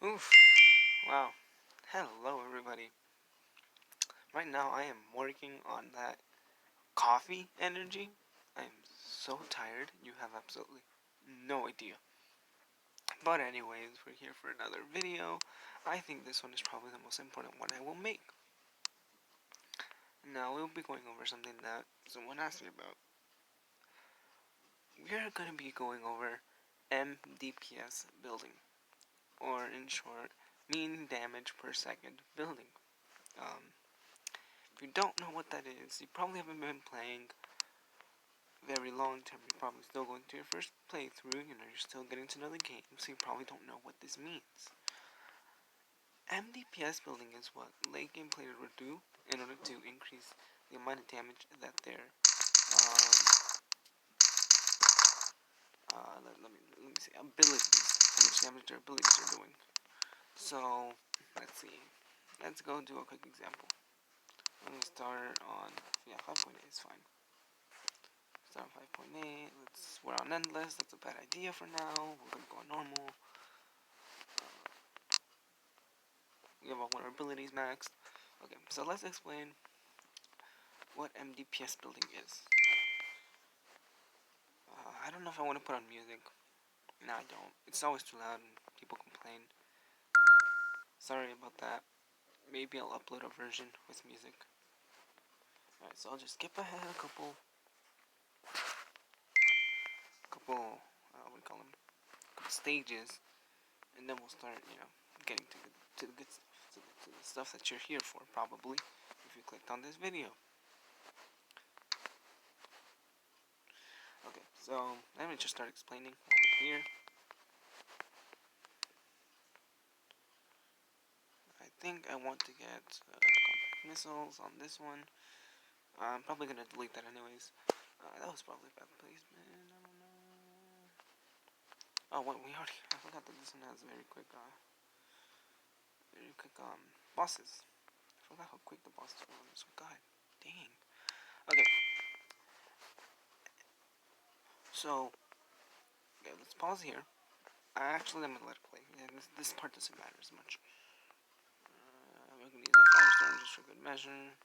Oof. Wow. Hello, everybody. Right now, I am working on that coffee energy. I am so tired, you have absolutely no idea. But, anyways, we're here for another video. I think this one is probably the most important one I will make. Now, we'll be going over something that someone asked me about. We're going to be going over MDPS Building, or in short, mean damage per second building. If you don't know what that is, you probably haven't been playing very long term. You're probably still going to your first playthrough, you're still getting to know the game, so you probably don't know what this means. MDPS building is what late game players would do in order to increase the amount of damage that their let me say abilities, how much damage their abilities are doing. So let's see. Let's go do a quick example. I'm gonna start on 5.8 is fine. Start on 5.8. We're on endless. That's a bad idea for now. We're gonna go on normal. We have all our abilities maxed. Okay, so let's explain what MDPS building is. I don't know if I want to put on music. No, I don't. It's always too loud and people complain. Sorry about that. Maybe I'll upload a version with music. Alright, so I'll just skip ahead a couple, what do you call them? Couple stages, and then we'll start, getting to the good stuff, to the stuff that you're here for, probably, if you clicked on this video. Okay, so let me just start explaining over here. I think I want to get compact missiles on this one. I'm probably gonna delete that anyways. That was probably bad placement. I don't know. Oh, what I forgot that this one has very quick bosses. I forgot how quick the bosses were on this one. God dang. Okay. So, let's pause here. I'm gonna let it play. Yeah, this part doesn't matter as much. I'm gonna use a firestorm just for good measure.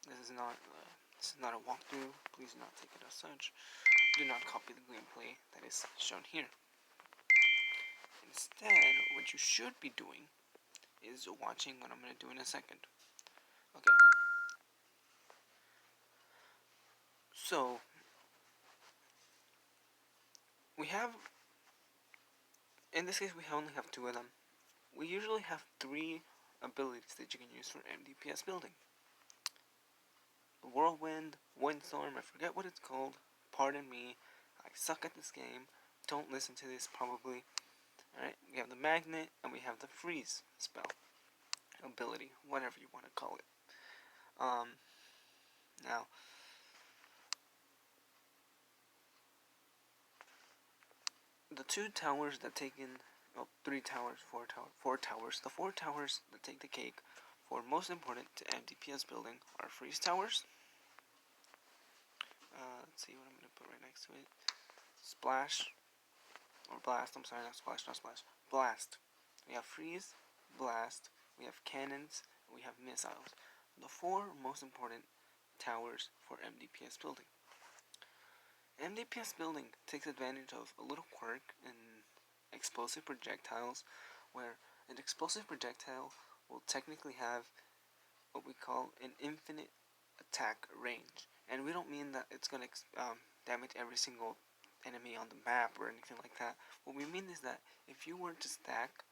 This is not a walkthrough. Please do not take it as such. Do not copy the gameplay that is shown here. Instead, what you should be doing is watching what I'm going to do in a second. Okay. So, we have, in this case, we only have two of them. We usually have three abilities that you can use for MDPS building. The Whirlwind, Windstorm, I forget what it's called. Pardon me, I suck at this game. Don't listen to this, probably. Alright, we have the Magnet, and we have the Freeze spell. Ability, whatever you want to call it. Now, the two towers that take in, four towers. The four towers that take the cake for most important to MDPS building are Freeze Towers. Let's see what I'm going to put right next to it. Splash, or Blast, I'm sorry, not Splash, not Splash. Blast. We have Freeze, Blast, we have Cannons, and we have Missiles. The four most important towers for MDPS building. MDPS building takes advantage of a little quirk in explosive projectiles, where an explosive projectile will technically have what we call an infinite attack range. And we don't mean that it's going to damage every single enemy on the map or anything like that. What we mean is that if you were to stack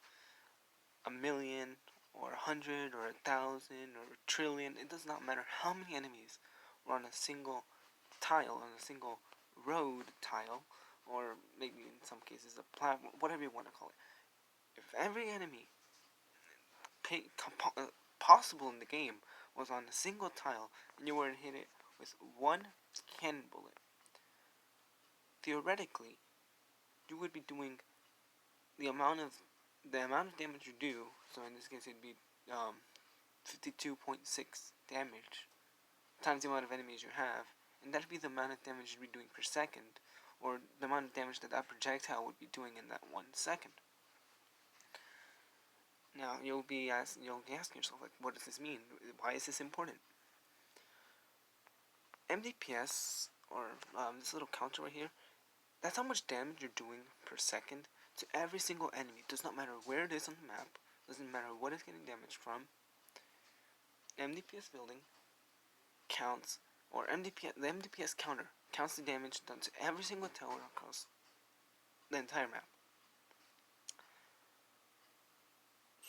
1,000,000 or 100 or 1,000 or 1,000,000,000, it does not matter how many enemies were on a single tile, on a single road tile, or maybe in some cases a platform, whatever you want to call it. If every enemy possible in the game was on a single tile and you were to hit it with one cannon bullet, theoretically you would be doing the amount of damage you do. So in this case it'd be 52.6 damage times the amount of enemies you have, and that'd be the amount of damage you'd be doing per second, or the amount of damage that projectile would be doing in that 1 second. Now you'll be asking yourself, like, what does this mean? Why is this important? MDPS, or this little counter right here, that's how much damage you're doing per second to every single enemy. It does not matter where it is on the map. Doesn't matter what it's getting damaged from. MDPS building counts, or the MDPS counter counts the damage done to every single tower across the entire map.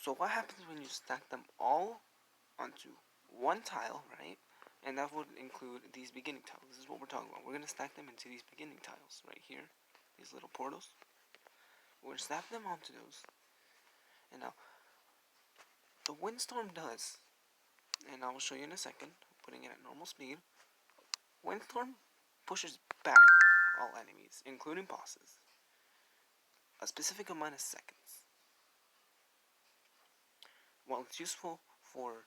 So what happens when you stack them all onto one tile, right? And that would include these beginning tiles. This is what we're talking about. We're going to stack them into these beginning tiles right here. These little portals. We're going to stack them onto those. And now, the windstorm does, and I will show you in a second, putting it at normal speed. Windstorm pushes back all enemies, including bosses, a specific amount of seconds. While it's useful for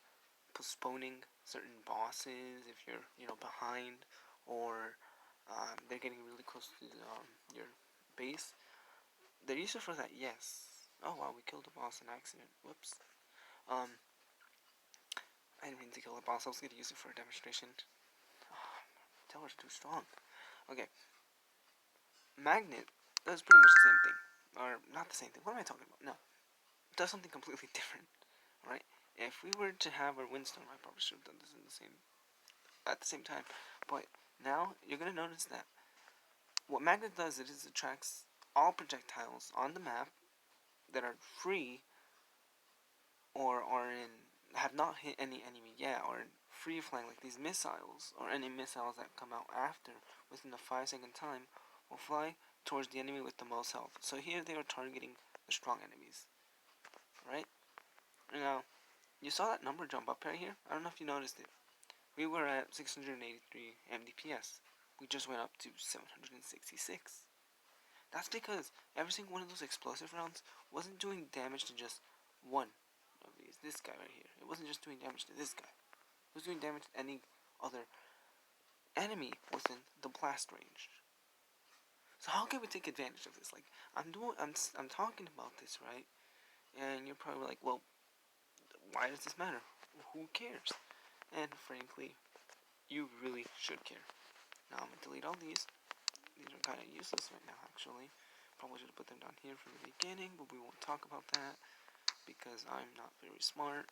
postponing certain bosses if you're, behind, or they're getting really close to your base, they're useful for that, yes. Oh wow, we killed a boss in accident. Whoops. I didn't mean to kill a boss. I was gonna use it for a demonstration. Tower's too strong. Okay. Magnet does pretty much the same thing. Or, not the same thing. What am I talking about? No. It does something completely different. Right? If we were to have our windstorm, I probably should have done this at the same time. But now, you're going to notice that what Magnet does is it attracts all projectiles on the map that are free or have not hit any enemy yet, or free flying, like these missiles, or any missiles that come out after within a 5-second time, will fly towards the enemy with the most health. So here they are targeting the strong enemies, right? Now, you saw that number jump up right here? I don't know if you noticed it. We were at 683 MDPS. We just went up to 766. That's because every single one of those explosive rounds wasn't doing damage to just one of these. This guy right here. It wasn't just doing damage to this guy. It was doing damage to any other enemy within the blast range. So how can we take advantage of this? Like, I'm talking about this, right? And you're probably like, well, why does this matter? Who cares? And frankly, you really should care. Now I'm gonna delete all these. These are kind of useless right now, actually. Probably should have put them down here from the beginning, but we won't talk about that because I'm not very smart.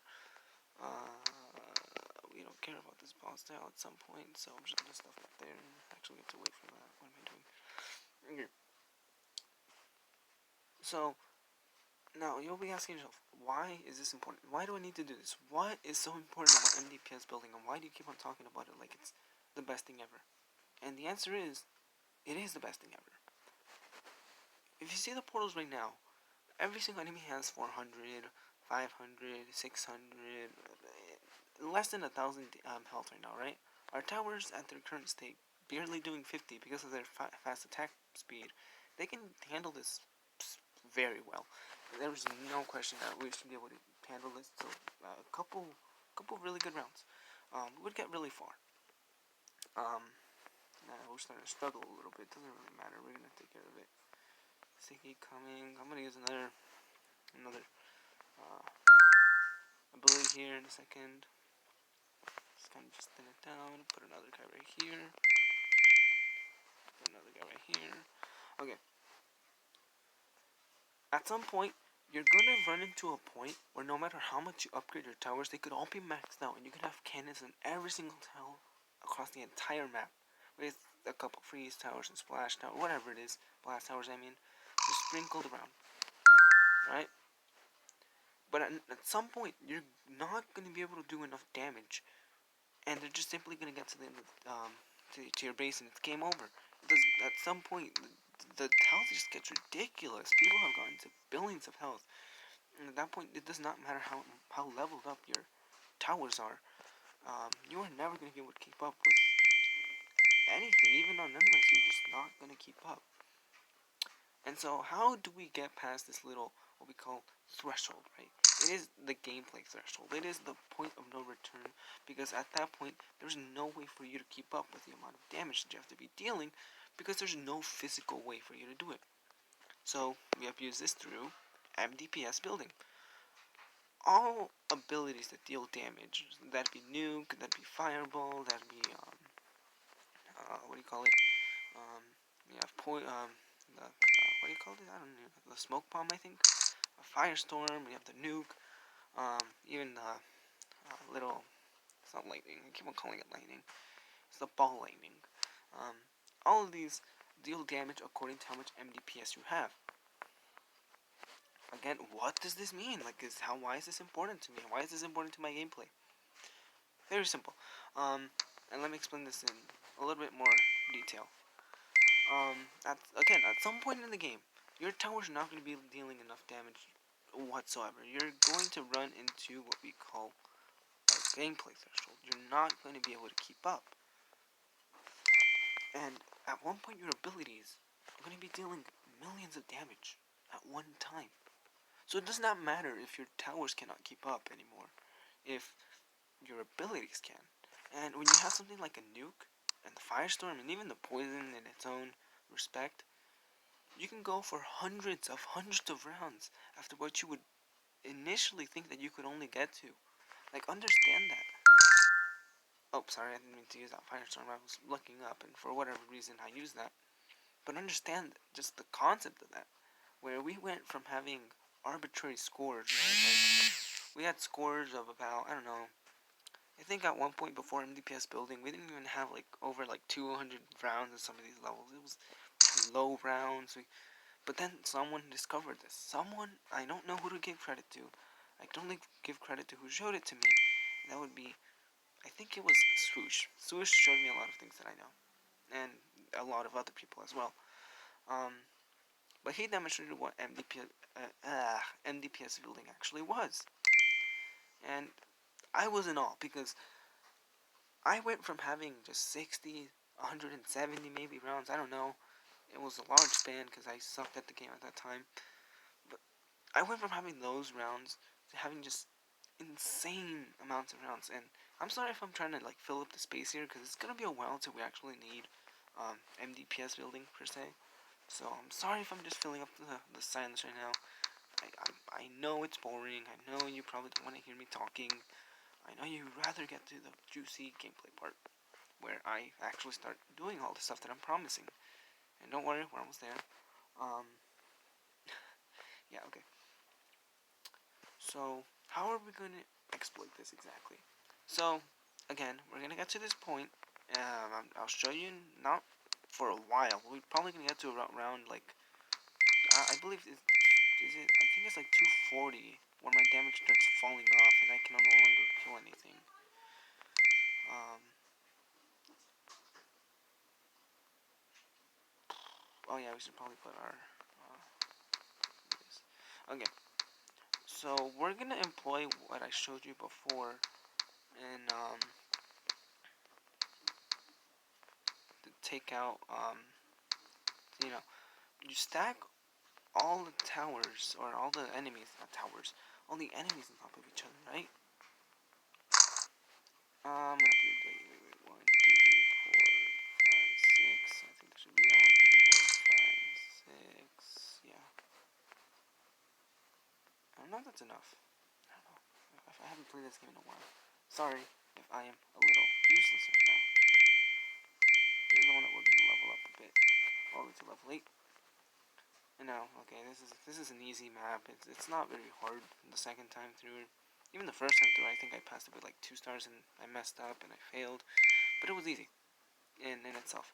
We don't care about this boss tile at some point, so I'm just gonna stuff it there and actually get to wait for that. What am I doing? Okay. So, now you'll be asking yourself, why is this important? Why do I need to do this? What is so important about MDPS building, and why do you keep on talking about it like it's the best thing ever? And the answer is, it is the best thing ever. If you see the portals right now, every single enemy has 400, 500, 600, less than 1,000 health right now, right? Our towers at their current state, barely doing 50 because of their fast attack speed. They can handle this very well. There's no question that we should be able to handle this. So a couple really good rounds, we would get really far. We're starting to struggle a little bit. Doesn't really matter. We're gonna take care of it. Sticky coming. I'm gonna use another ability here in a second. Just kind of just thin it down. Put another guy right here. Put another guy right here. Okay. At some point, you're gonna run into a point where no matter how much you upgrade your towers, they could all be maxed out, and you could have cannons in every single tower across the entire map, with a couple freeze towers and splash towers, whatever it is, blast towers. I mean, just sprinkled around, right? But at some point, you're not gonna be able to do enough damage, and they're just simply gonna get to the end of to your base, and it's game over. Because at some point, the health just gets ridiculous. People have gotten to billions of health, and at that point, it does not matter how leveled up your towers are. You are never going to be able to keep up with anything, even on endless. You're just not going to keep up. And so, how do we get past this little, what we call threshold, right? It is the gameplay threshold. It is the point of no return, because at that point, there's no way for you to keep up with the amount of damage that you have to be dealing, because there's no physical way for you to do it. So, we have used this through MDPS building. all abilities that deal damage. That'd be nuke, that'd be fireball, that'd be what do you call it? You have what do you call it? I don't know. The smoke bomb, I think. A firestorm. We have the nuke. Even the little. It's not lightning. I keep on calling it lightning. It's the ball lightning. Um, all of these deal damage according to how much MDPS you have. Again, what does this mean? Why is this important to me? Why is this important to my gameplay? Very simple. And let me explain this in a little bit more detail. At some point in the game, your tower's not going to be dealing enough damage whatsoever. You're going to run into what we call a gameplay threshold. You're not going to be able to keep up. And at one point, your abilities are going to be dealing millions of damage at one time. So it does not matter if your towers cannot keep up anymore, if your abilities can. And when you have something like a nuke, and the firestorm, and even the poison in its own respect, you can go for hundreds of rounds after what you would initially think that you could only get to. Understand that. Oh, sorry, I didn't mean to use that firestorm. I was looking up, and for whatever reason, I used that. But understand just the concept of that, where we went from having arbitrary scores, right? We had scores of about, I don't know, I think at one point before MDPS Building, we didn't even have over 200 rounds in some of these levels. It was low rounds. But then someone discovered this. Someone, I don't know who to give credit to. I can only give credit to who showed it to me. That would be, I think it was Swoosh. Swoosh showed me a lot of things that I know. And a lot of other people as well. But he demonstrated what MDPS Building actually was. And I was in awe because I went from having just 60, 170 maybe rounds, I don't know. It was a large span because I sucked at the game at that time. But I went from having those rounds to having just insane amounts of rounds. And I'm sorry if I'm trying to fill up the space here because it's going to be a while till we actually need MDPS Building per se. So I'm sorry if I'm just filling up the silence right now. I know it's boring. I know you probably don't want to hear me talking. I know you'd rather get to the juicy gameplay part where I actually start doing all the stuff that I'm promising. And don't worry, we're almost there. Yeah, okay. So, how are we going to exploit this exactly? So, again, we're going to get to this point. I'll show you not for a while. We're probably going to get to around, I believe, I think it's 240 where my damage starts falling off and I can no longer kill anything. Oh yeah, we should probably put our, this. Okay. So we're gonna employ what I showed you before, and to take out you stack all the towers or all the enemies, not towers, all the enemies on top of each other, right? I'm gonna put it. Wait, 1, 2, 3, 4, 5, 6. I think there should be 1, 2, 3, 4, 5, 6. Yeah. I don't know if that's enough. I don't know. I haven't played this game in a while. Sorry if I am a little useless right now. Here's the one that we're gonna level up a bit. All the way to level 8. And now, okay, this is an easy map. It's not very hard the second time through. Even the first time through, I think I passed it with 2 stars and I messed up and I failed. But it was easy in itself.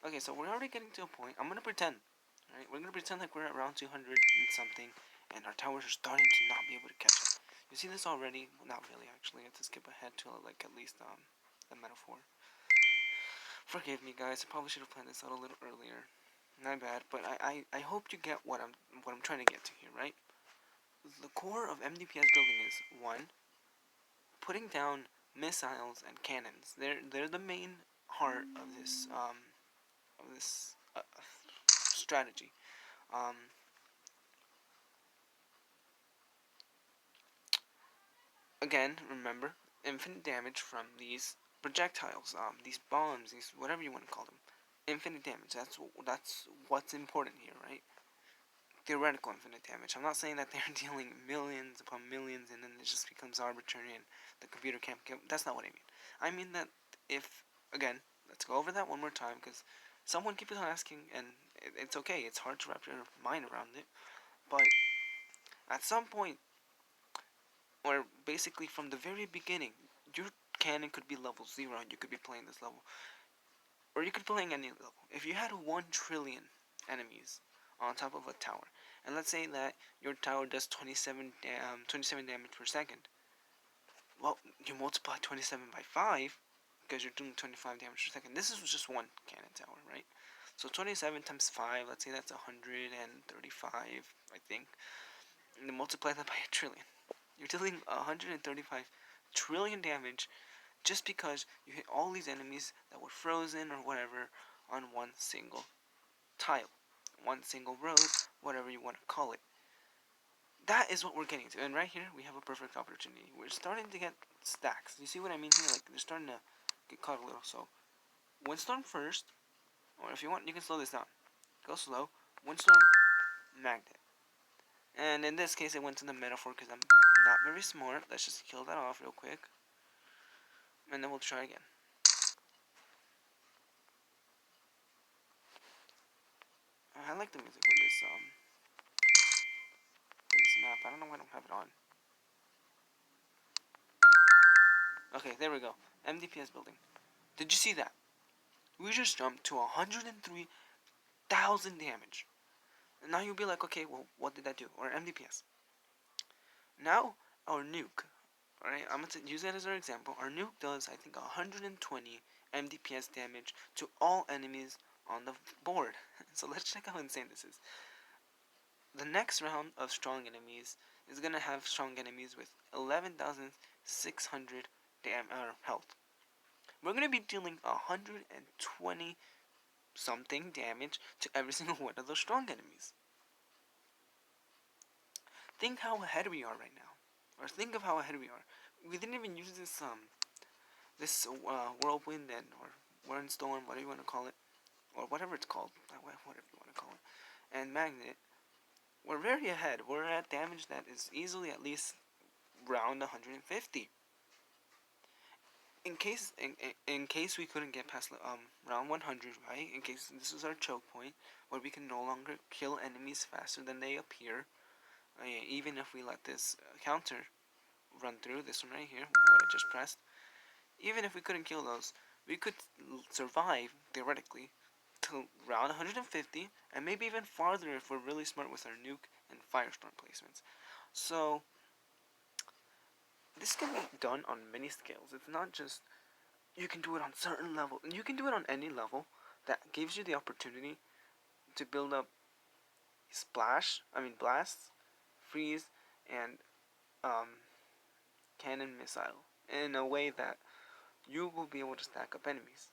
Okay, so we're already getting to a point. I'm gonna pretend. Alright, we're gonna pretend like we're at round 200 and something, and our towers are starting to not be able to catch up. You see this already? Well, not really, actually. I have to skip ahead to at least the metaphor. Forgive me, guys. I probably should have planned this out a little earlier. Not bad, but I hope you get what I'm trying to get to here, right? The core of MDPS Building is 1, putting down missiles and cannons. They're the main heart of this strategy. Again, remember, infinite damage from these projectiles, these bombs, these whatever you want to call them. Infinite damage. That's what's important here, right? theoretical infinite damage. I'm not saying that they're dealing millions upon millions and then it just becomes arbitrary and the computer can't kill. That's not what I mean. I mean that if, again, let's go over that one more time because someone keeps on asking and it's okay. It's hard to wrap your mind around it. But at some point, or basically from the very beginning, your cannon could be level 0 and you could be playing this level. Or you could be playing any level. If you had 1 trillion enemies on top of a tower, and let's say that your tower does 27 damage per second, well, you multiply 27 by 5, because you're doing 25 damage per second. This is just one cannon tower, right? So 27 times 5, let's say that's 135, I think. And then multiply that by a trillion. You're dealing 135 trillion damage just because you hit all these enemies that were frozen or whatever on one single tile, one single road, whatever you want to call it. That is what we're getting to, and right here we have a perfect opportunity. We're starting to get stacks. You see what I mean here? Like they're starting to get caught a little. So windstorm first, or if you want, you can slow this down. Go slow. Windstorm, magnet. And in this case, I went to the metaphor because I'm not very smart. Let's just kill that off real quick, and then we'll try again. I like the music for this map. I don't know why I don't have it on. Okay, there we go. MDPS Building. Did you see that? We just jumped to 103,000 damage. And now you'll be like, okay, well, what did that do? Or MDPS. Now, our nuke. Alright, I'm going to use that as our example. Our nuke does, I think, 120 MDPS damage to all enemies on the board. So let's check how insane this is. The next round of strong enemies is going to have strong enemies with 11,600 health. We're going to be dealing 120 something damage to every single one of those strong enemies. Think how ahead we are right now. Or think of how ahead we are. We didn't even use this whirlwind or windstorm, whatever you want to call it, or whatever it's called, whatever you want to call it, and magnet. We're very ahead. We're at damage that is easily at least round 150. In case we couldn't get past round 100, right? In case this is our choke point, where we can no longer kill enemies faster than they appear, even if we let this counter run through, this one right here, what I just pressed, even if we couldn't kill those, we could survive, theoretically, to round 150, and maybe even farther if we're really smart with our nuke and firestorm placements. So, this can be done on many scales. It's not just, you can do it on certain levels, and you can do it on any level that gives you the opportunity to build up blasts, freeze, and cannon missile in a way that you will be able to stack up enemies,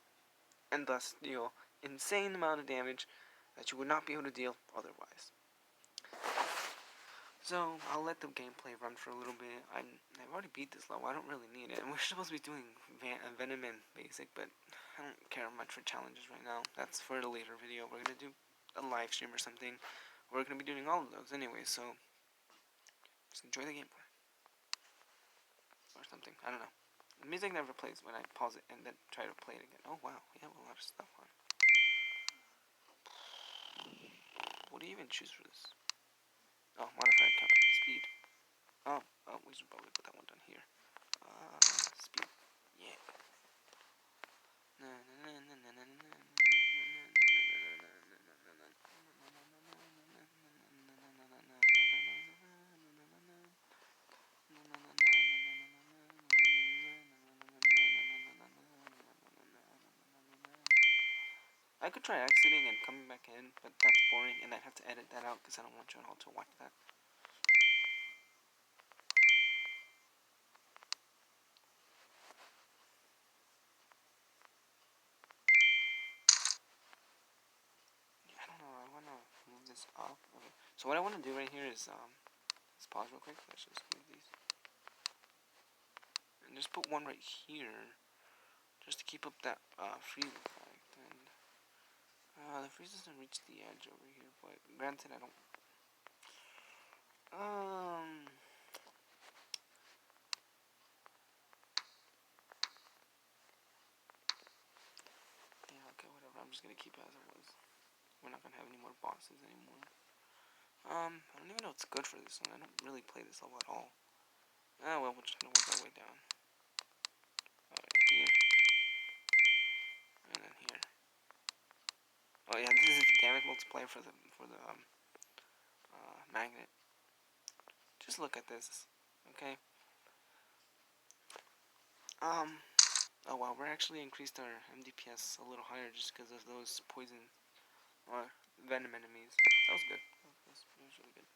and thus deal insane amount of damage that you would not be able to deal otherwise. So I'll let the gameplay run for a little bit. I've already beat this level. I don't really need it. And we're supposed to be doing Venom and Basic, but I don't care much for challenges right now. That's for a later video. We're gonna do a live stream or something. We're gonna be doing all of those anyway. So just enjoy the gameplay or something. I don't know. The music never plays when I pause it and then try to play it again. Oh wow, we have a lot of stuff on. What do you even choose for this? Oh, modifier count speed. Oh, we should probably put that one down here. Speed. Yeah. I could try exiting and coming back in, but that's boring, and I'd have to edit that out because I don't want you all to watch that. I don't know. I want to move this up. Okay. So what I want to do right here is let's pause real quick. Let's just move these and just put one right here, just to keep up that freeze effect. And the freeze doesn't reach the edge over here, but granted, I don't just gonna keep it as it was. We're not gonna have any more bosses anymore. I don't even know what's good for this one. I don't really play this level at all. Ah, well, we're just gonna work our way down. Here. And then here. Oh yeah, this is the damage multiplier for the magnet. Just look at this, okay? Oh wow, we're actually increased our MDPS a little higher just because of those poison or venom enemies. That was good. That was really good.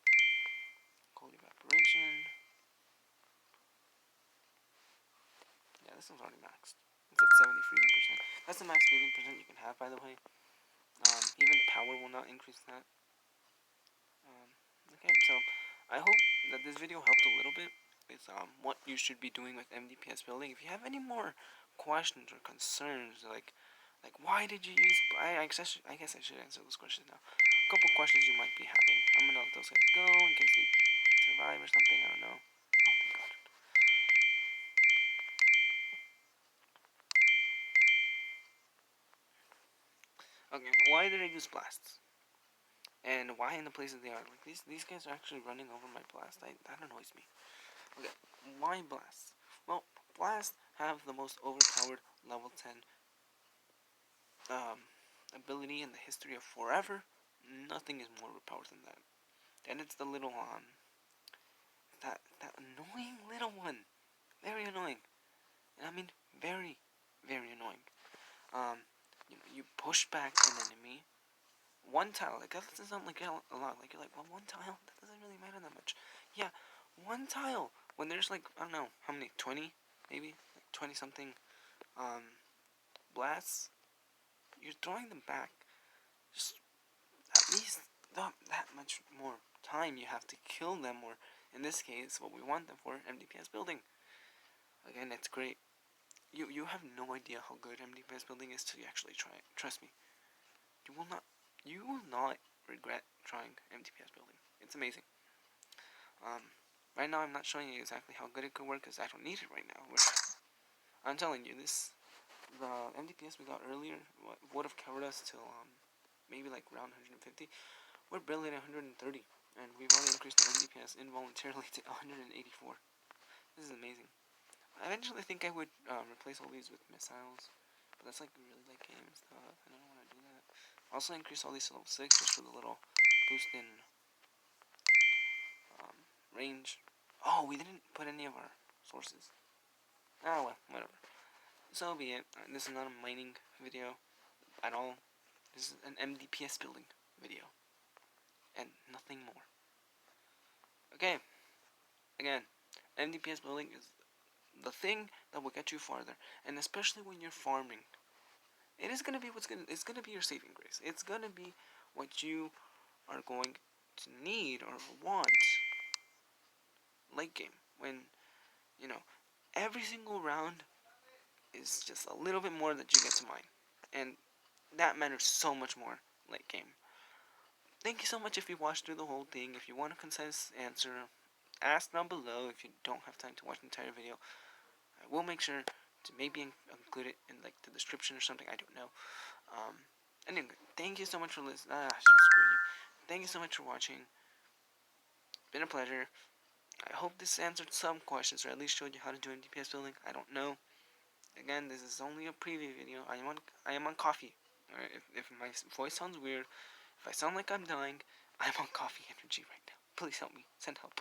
Cold evaporation. Yeah, this one's already maxed. It's at 70 freezing percent. That's the max freezing percent you can have, by the way. Even power will not increase that. Okay, so I hope that this video helped a little bit with what you should be doing with MDPS building. If you have any more questions or concerns, like why did you use? I guess I should answer those questions now. A couple questions you might be having. I'm gonna let those guys go in case they survive or something. I don't know. Oh, thank God. Okay, why did I use blasts? And why in the places they are? Like these guys are actually running over my blast. That annoys me. Okay, why blasts? Well, blasts have the most overpowered level 10 ability in the history of forever. Nothing is more overpowered than that. And it's the little that annoying little one. Very annoying. And I mean very, very annoying. You push back an enemy. One tile, like that doesn't sound like a lot. Like you're like, well, one tile, that doesn't really matter that much. Yeah, one tile. When there's like, I don't know, how many, 20 maybe, like 20 something blasts, you're throwing them back. Just at least that much more time you have to kill them, or in this case, what we want them for, MDPS building. Again, it's great. You have no idea how good MDPS building is till you actually try it. Trust me. You will not regret trying MDPS building. It's amazing. Right now I'm not showing you exactly how good it could work because I don't need it right now. I'm telling you, the MDPS we got earlier would have covered us till maybe like round 150. We're barely at 130, and we've already increased the MDPS involuntarily to 184. This is amazing. I eventually think I would replace all these with missiles, but that's like really late game and stuff, and I don't want to do that. Also increase all these to level 6 just for the little boost in range. Oh, we didn't put any of our sources. Ah, well, whatever. So be it. This is not a mining video at all. This is an MDPS building video. And nothing more. Okay. Again, MDPS building is the thing that will get you farther. And especially when you're farming. It is gonna be it's gonna be your saving grace. It's gonna be what you are going to need or want late game. When, you know, every single round is just a little bit more that you get to mine. And that matters so much more late game. Thank you so much if you watched through the whole thing. If you want a concise answer, ask down below. If you don't have time to watch the entire video, I will make sure to maybe include it in like the description or something. I don't know. Anyway, thank you so much for listening. Screw you. Thank you so much for watching. Been a pleasure. I hope this answered some questions, or at least showed you how to do MDPS building. I don't know. Again, this is only a preview video. I am on coffee. Alright, if my voice sounds weird, if I sound like I'm dying, I'm on coffee energy right now. Please help me. Send help.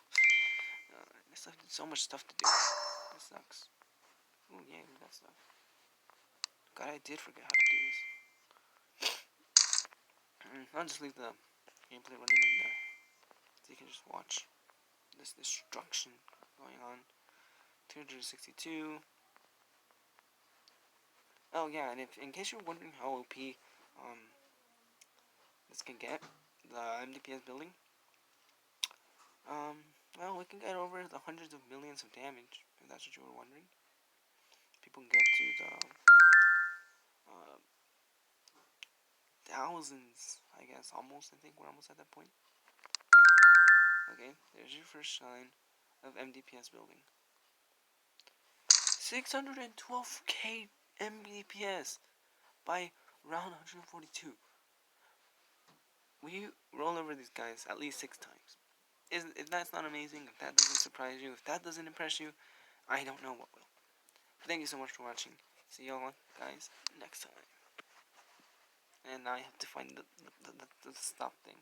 I still have so much stuff to do. This sucks. Oh yeah, we got stuff. God, I did forget how to do this. I'll just leave the gameplay running in there, so you can just watch this destruction going on. 262. Oh yeah, and if in case you're wondering how OP this can get, the MDPS building, well, we can get over the hundreds of millions of damage, if that's what you were wondering. People can get to the thousands, I guess, almost. I think we're almost at that point. Okay, there's your first sign of MDPS building. 612k MDPS by Round 142. We roll over these guys at least 6 times. If that's not amazing, if that doesn't surprise you, if that doesn't impress you, I don't know what will. Thank you so much for watching. See y'all guys next time. And I have to find the stop thing.